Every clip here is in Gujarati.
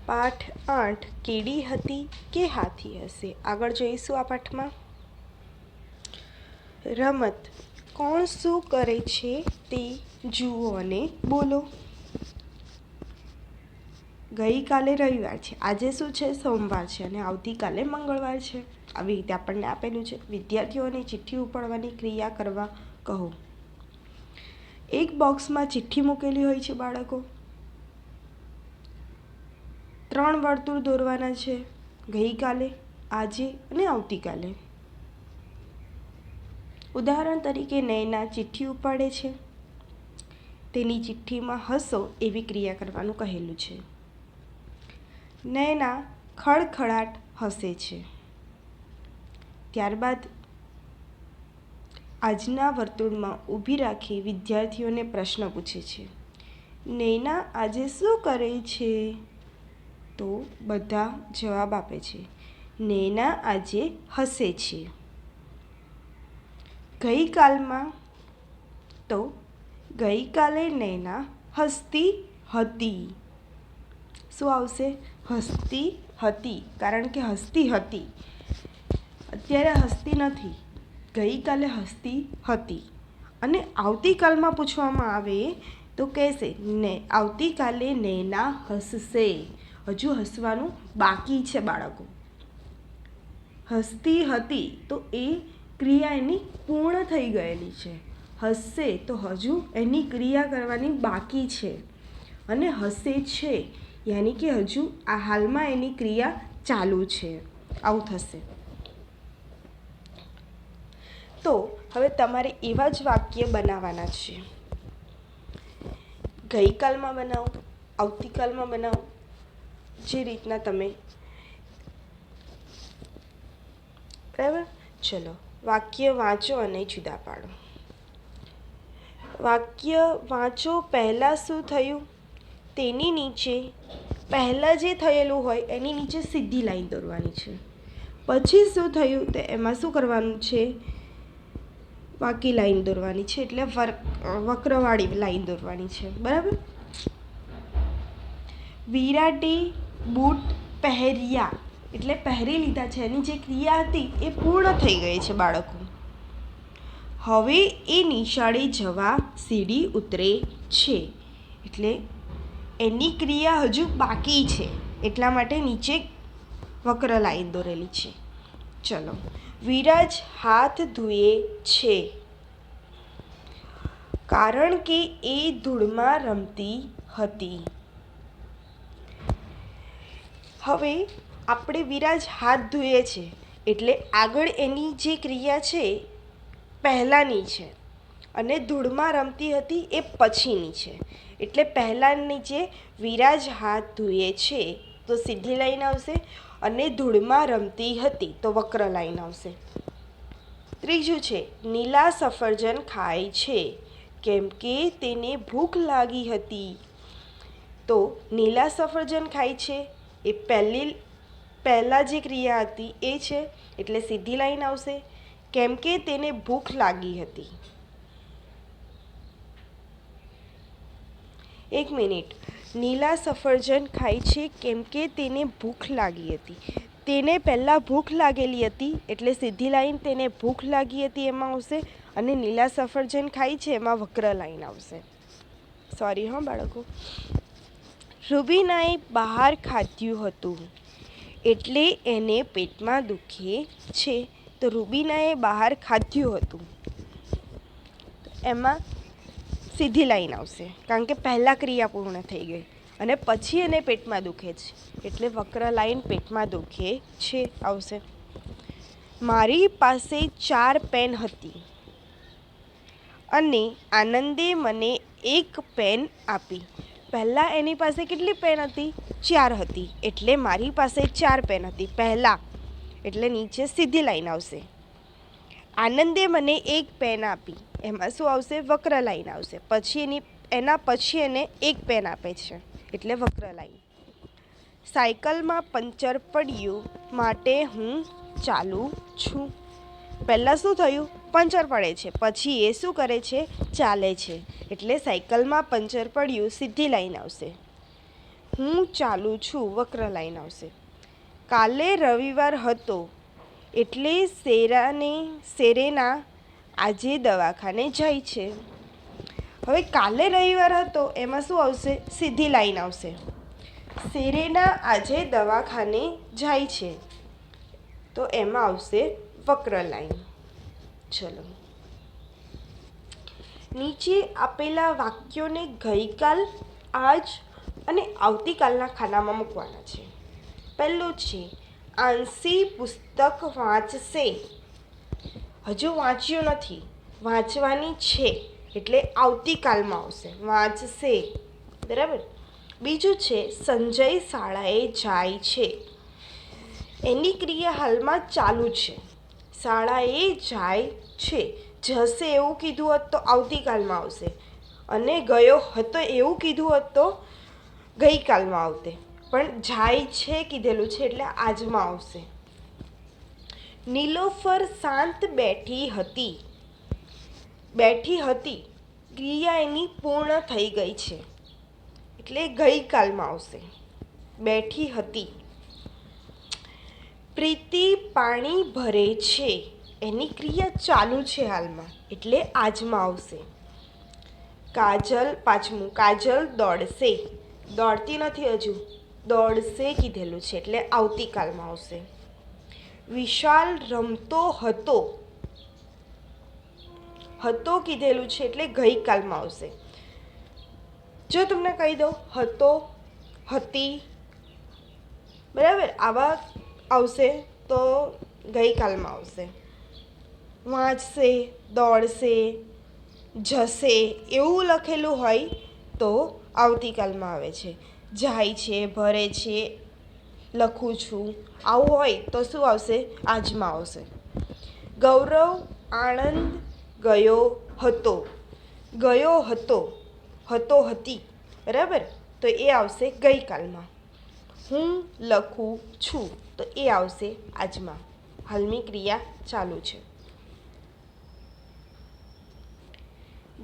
પાઠ 8 કીડી હતી કે હાથી હશે. આગળ જોઈશું આ પાઠમાં. રમત. કોણ શું કરે છે તે જુઓ અને બોલો. ગઈકાલે રવિવાર છે, આજે શું છે? સોમવાર છે અને આવતીકાલે મંગળવાર છે. આવી રીતે આપણને આપેલું છે. વિદ્યાર્થીઓને ચિઠ્ઠી ઉપાડવાની ક્રિયા કરવા કહો. એક બોક્સમાં ચિઠ્ઠી મૂકેલી હોય છે બાળકો. 3 વર્તુળ દોરવાના છે, ગઈકાલે, આજે અને આવતીકાલે. ઉદાહરણ તરીકે નૈના ચિઠ્ઠી ઉપાડે છે. તેની ચિઠ્ઠીમાં હસો એવી ક્રિયા કરવાનું કહેલું છે. નૈના ખડખડાટ હસે છે. ત્યારબાદ આજના વર્તુળમાં ઊભી રાખી વિદ્યાર્થીઓને પ્રશ્ન પૂછે છે. નૈના આજે શું કરે છે? તો બધા જવાબ આપે છે. નૈના આજે હસે છે. ગઈકાલમાં તો ગઈકાલે નૈના હસતી હતી. શું આવશે? હસતી હતી, કારણ કે હસતી હતી. અત્યારે હસતી નથી, ગઈકાલે હસતી હતી. અને આવતીકાલમાં પૂછવામાં આવે તો કહેશે ને આવતીકાલે નૈના હસશે. હજુ હસવાનું બાકી છે બાળકો. હસતી હતી તો એ ક્રિયા એની પૂર્ણ થઈ ગયેલી છે. હસશે તો હજુ એની ક્રિયા કરવાની બાકી છે. અને હસે છે યાની કે હજુ આ હાલમાં એની ક્રિયા ચાલુ છે. આવું થશે. તો હવે તમારે એવા જ વાક્ય બનાવવાના છે. ગઈકાલમાં બનાવો, આવતીકાલમાં બનાવો, જે રીતના તમે. બરાબર? ચલો, વાક્ય વાંચો અને જુદા પાડો. વાક્ય વાંચો. પહેલાં શું થયું તેની નીચે પહેલાં જે થયેલું હોય એની નીચે સીધી લાઈન દોરવાની છે. પછી શું થયું તો એમાં શું કરવાનું છે? બાકી લાઈન દોરવાની છે, એટલે વક્રવાળી લાઈન દોરવાની છે. બરાબર? વિરાટે બૂટ પહેર્યા એટલે પહેરી લીધા છે. એની જે ક્રિયા હતી એ પૂર્ણ થઈ ગઈ છે બાળકો. હવે એ નિશાળે જવા સીડી ઉતરે છે એટલે એની ક્રિયા હજુ બાકી છે, એટલા માટે નીચે વક્ર લાઈન દોરેલી છે. ચલો, વિરાજ હાથ ધોએ છે કારણ કે એ ધૂળમાં રમતી હતી. હવે આપણે વિરાજ હાથ ધોએ છે એટલે આગળ એની જે ક્રિયા છે પહેલાંની છે અને ધૂળમાં રમતી હતી એ પછીની છે. એટલે પહેલાંની જે વિરાજ હાથ ધોએ છે તો સીધી લાઈન આવશે, અને ધૂળમાં રમતી હતી તો વક્ર લાઈન આવશે. ત્રીજું છે નીલા સફરજન ખાય છે કેમ કે તેને ભૂખ લાગી હતી. તો નીલા સફરજન ખાય છે એ પહેલાં જે ક્રિયા હતી એ છે એટલે સીધી લાઈન આવશે, કેમ કે તેને ભૂખ લાગી હતી. એક મિનિટ. નીલા સફરજન ખાય છે કેમ કે તેને ભૂખ લાગી હતી. તેને પહેલાં ભૂખ લાગેલી હતી એટલે સીધી લાઈન તેને ભૂખ લાગી હતી એમાં આવશે, અને નીલા સફરજન ખાય છે એમાં વક્ર લાઈન આવશે. સોરી હા બાળકો. રૂબીનાએ બહાર ખાધું હતું એટલે એને પેટમાં દુખે છે. તો રૂબીનાએ બહાર ખાધું હતું એમાં સીધી લાઈન આવશે, કારણ કે પહેલાં ક્રિયા પૂર્ણ થઈ ગઈ અને પછી એને પેટમાં દુખે છે એટલે વક્ર લાઈન પેટમાં દુખે છે આવશે. મારી પાસે 4 પેન હતી અને આનંદે મને 1 પેન આપી. પહેલાં એની પાસે કેટલી પેન હતી? 4 હતી. એટલે મારી પાસે 4 પેન હતી પહેલાં, એટલે નીચે સીધી લાઈન આવશે. આનંદે મને 1 પેન આપી, એમાં શું આવશે? વક્ર લાઈન આવશે. પછી એના પછી એને 1 પેન આપે છે એટલે વક્ર લાઈન. સાયકલમાં પંચર પડ્યું માટે હું ચાલું છું. પહેલાં શું થયું? પંચર પડે છે, પછી એ શું કરે છે? ચાલે છે. એટલે સાયકલમાં પંચર પડ્યું સીધી લાઈન આવશે. હું ચાલું છું વક્ર લાઈન આવશે. કાલે રવિવાર હતો એટલે સેરેના આજે દવાખાને જાય છે. હવે કાલે રવિવાર હતો એમાં શું આવશે? સીધી લાઈન આવશે. સેરેના આજે દવાખાને જાય છે તો એમાં આવશે વક્ર લાઈન. ચલો, નીચે આપેલા વાક્યોને ગઈકાલ, આજ અને આવતીકાલના ખાનામાં મૂકવાના છે. પહેલું છે આંશી પુસ્તક વાંચશે. હજુ વાંચ્યું નથી, વાંચવાની છે એટલે આવતીકાલમાં આવશે વાંચશે. બરાબર. બીજું છે સંજય શાળાએ જાય છે. એની ક્રિયા હાલમાં ચાલુ છે. શાળાએ જાય છે. જશે એવું કીધું હોત તો આવતીકાલમાં આવશે, અને ગયો હતો એવું કીધું હોત તો ગઈકાલમાં આવતે, પણ જાય છે કીધેલું છે એટલે આજમાં આવશે. નીલોફર શાંત બેઠી હતી. બેઠી હતી ક્રિયા એની પૂર્ણ થઈ ગઈ છે એટલે ગઈકાલમાં આવશે. બેઠી હતી. પ્રીતિ પાણી ભરે છે. એની ક્રિયા ચાલુ છે હાલમાં એટલે આજમાં આવશે. પાંચમું, કાજલ દોડશે. દોડતી નથી હજુ, દોડશે કીધેલું છે એટલે આવતીકાલમાં આવશે. વિશાલ રમતો હતો. હતો કીધેલું છે એટલે ગઈકાલમાં આવશે. જો તમને કહી દઉં હતો, હતી, બરાબર, આવા આવશે તો ગઈકાલમાં આવશે. વાંચશે, દોડશે, જશે એવું લખેલું હોય તો આવતીકાલમાં આવે છે. જાય છે, ભરે છે, લખું છું આવું હોય તો શું આવશે? આજમાં આવશે. ગૌરવ આણંદ ગયો હતો. ગયો હતો, હતો હતી, બરાબર, તો એ આવશે ગઈકાલમાં. હું લખું છું તો એ આવશે આજમાં. હાલની ક્રિયા ચાલુ છે.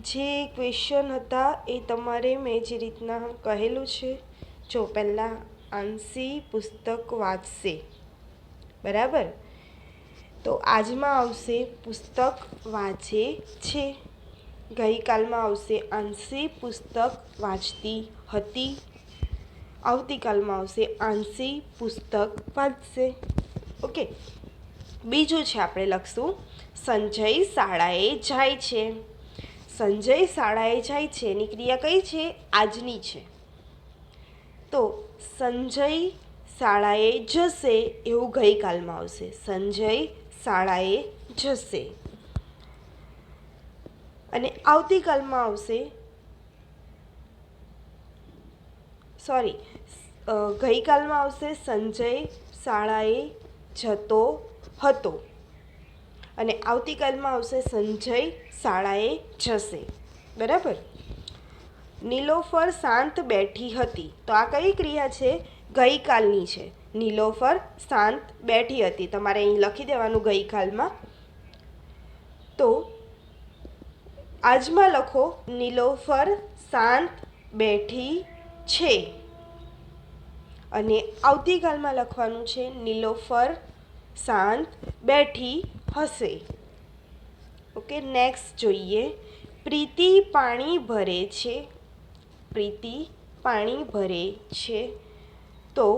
જે ક્વેશ્ચન હતા એ તમારે મેં જે રીતના કહેલું છે, જો પહેલાં આંશી પુસ્તક વાંચશે, બરાબર, તો આજમાં આવશે પુસ્તક વાંચે છે. ગઈકાલમાં આવશે આંશી પુસ્તક વાંચતી હતી. આવતીકાલમાં આવશે આંશી પુસ્તક વાંચશે. ઓકે. બીજું છે, આપણે લખશું સંજય શાળાએ જાય છે. સંજય શાળાએ જાય છે એની ક્રિયા કઈ છે? આજની છે. તો સંજય શાળાએ જશે એવું ગઈકાલમાં આવશે. સંજય શાળાએ જશે. અને આવતીકાલમાં આવશે, ગઈકાલમાં આવશે સંજય શાળાએ જતો હતો, અને આવતીકાલમાં આવશે સંજય શાળાએ જશે. બરાબર. નીલોફર શાંત બેઠી હતી. તો આ કઈ ક્રિયા છે? ગઈકાલની છે. નીલોફર શાંત બેઠી હતી. તમારે અહીં લખી દેવાનું ગઈકાલમાં. તો આજમાં લખો નીલોફર શાંત બેઠી છે, અને આવતીકાલમાં લખવાનું છે નીલોફર શાંત બેઠી હશે. ઓકે. નેક્સ્ટ જોઈએ. પ્રીતિ પાણી ભરે છે. પ્રીતિ પાણી ભરે છે તો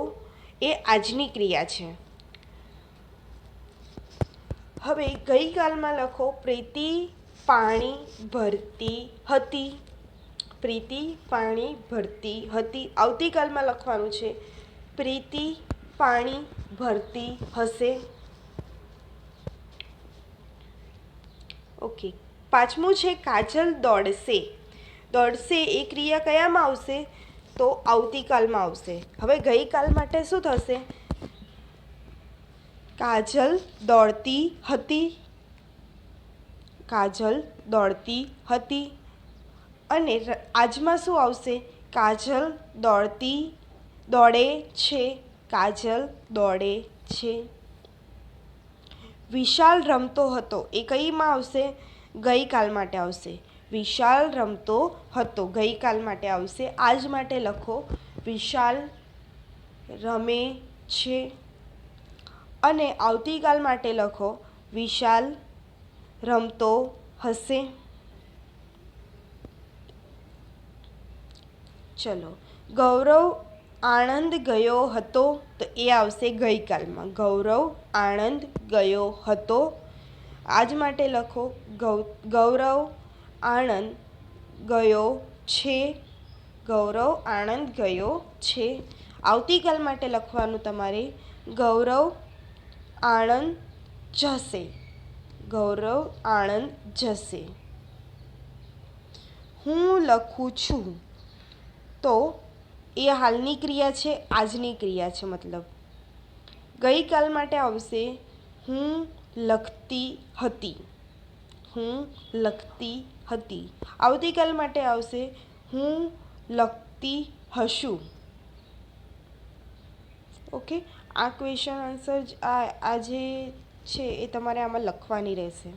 એ આજની ક્રિયા છે. હવે ગઈકાલમાં લખો પ્રીતિ પાણી ભરતી હતી. પ્રીતિ પાણી ભરતી હતી. આવતીકાલમાં લખવાનું છે પ્રીતિ પાણી ભરતી હશે. ઓકે. પાંચમું છે કાજલ દોડશે. દોડશે એ ક્રિયા કયામાં આવશે? તો આવતીકાલમાં આવશે. હવે ગઈકાલ માટે શું થશે? કાજલ દોડતી હતી. કાજલ દોડતી હતી. અને આજમાં શું આવશે? કાજલ દોડે છે. કાજલ દોડે છે. વિશાલ રમતો હતો એ કઈમાં આવશે? ગઈકાલ માટે આવશે. વિશાલ રમતો હતો ગઈકાલ માટે આવશે. આજ માટે લખો વિશાલ રમે છે. અને આવતીકાલ માટે લખો વિશાલ રમતો હશે. ચલો, ગૌરવ આણંદ ગયો હતો, તો એ આવશે ગઈકાલમાં. ગૌરવ આણંદ ગયો હતો. આજ માટે લખો ગૌરવ આણંદ ગયો છે. ગૌરવ આણંદ ગયો છે. આવતીકાલ માટે લખવાનું તમારે ગૌરવ આણંદ જશે. ગૌરવ આણંદ જશે. હું લખું છું, તો એ હાલની ક્રિયા છે, આજની ક્રિયા છે. મતલબ ગઈકાલ માટે આવશે હું લખતી હતી. હું લખતી હતી. આવતીકાલ માટે આવશે હું લખતી હશું. ઓકે, આ ક્વેશ્ચન આન્સર આ જે છે એ તમારે આમાં લખવાની રહેશે.